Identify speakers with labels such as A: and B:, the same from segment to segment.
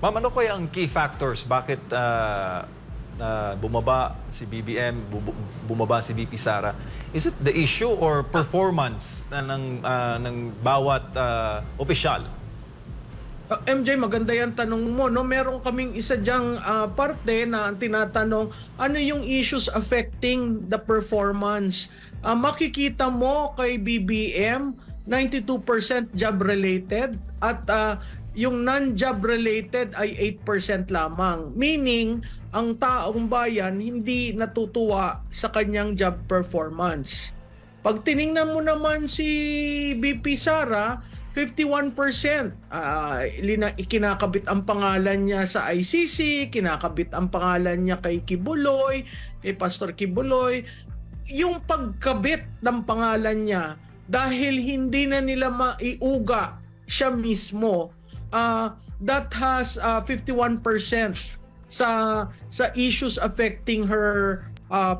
A: Ma'am, ano kaya ang key factors bakit bumaba si BBM, bumaba si VP Sara? Is it the issue or performance ng bawat opisyal?
B: MJ, maganda yan tanong mo. No? Meron kaming isa dyang parte na tinatanong, ano yung issues affecting the performance? Makikita mo kay BBM, 92% job-related at yung non-job-related ay 8% lamang. Meaning, ang taong bayan hindi natutuwa sa kanyang job performance. Pag tiningnan mo naman si VP Sara, 51%. Ikinakabit ang pangalan niya sa ICC, kinakabit ang pangalan niya kay Kibuloy, kay Pastor Kibuloy. Yung pagkabit ng pangalan niya, dahil hindi na nila maiuga siya mismo, that has 51% sa issues affecting her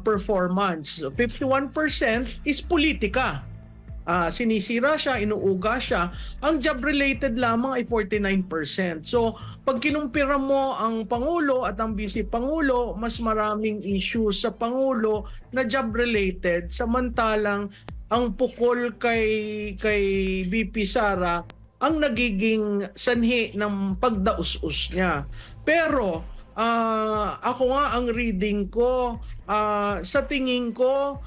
B: performance. So 51% is politika. Sinisira siya, inuuga siya. Ang job-related lamang ay 49%. So, pag kinumpira mo ang Pangulo at ang Vice Pangulo, mas maraming issues sa Pangulo na job-related, samantalang ang pukol kay VP Sara ang nagiging sanhi ng pagdaus-us niya. Pero, ako nga ang reading ko, sa tingin ko,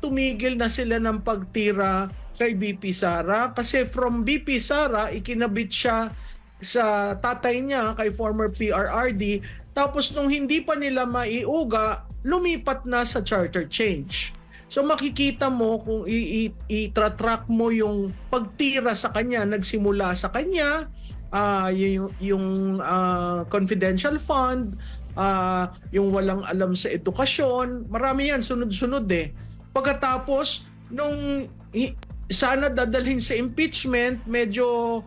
B: tumigil na sila ng pagtira kay VP Sara kasi from VP Sara ikinabit siya sa tatay niya kay former PRRD, tapos nung hindi pa nila maiuga lumipat na sa charter change. So makikita mo kung i-track mo yung pagtira sa kanya, nagsimula sa kanya yung confidential fund, yung walang alam sa edukasyon, marami yan, sunod-sunod eh. Pagkatapos, nung sana dadalhin sa impeachment, medyo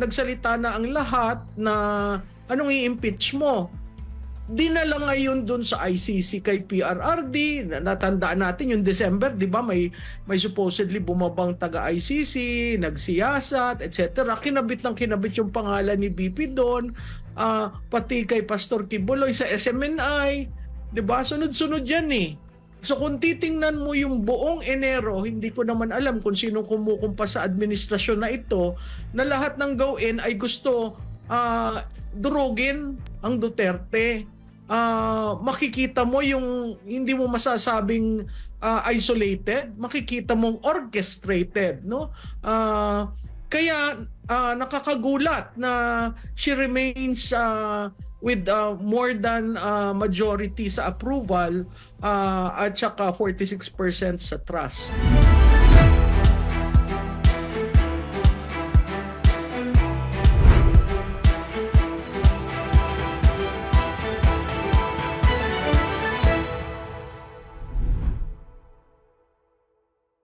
B: nagsalita na ang lahat na anong i-impeach mo. Dinala ngayon dun sa ICC kay PRRD, natandaan natin yung December, di ba, may supposedly bumabang taga-ICC, nagsiyasat, etc. Kinabit yung pangalan ni BP doon, pati kay Pastor Kibuloy sa SMNI, di ba? Sunod-sunod yan eh. So kung titingnan mo yung buong Enero, hindi ko naman alam kung sinong kumukumpa sa administrasyon na ito, na lahat ng gawin ay gusto durugin ang Duterte. Makikita mo yung hindi mo masasabing isolated, makikita mong orchestrated, no? Kaya nakakagulat na she remains with more than majority sa approval at saka 46% sa trust.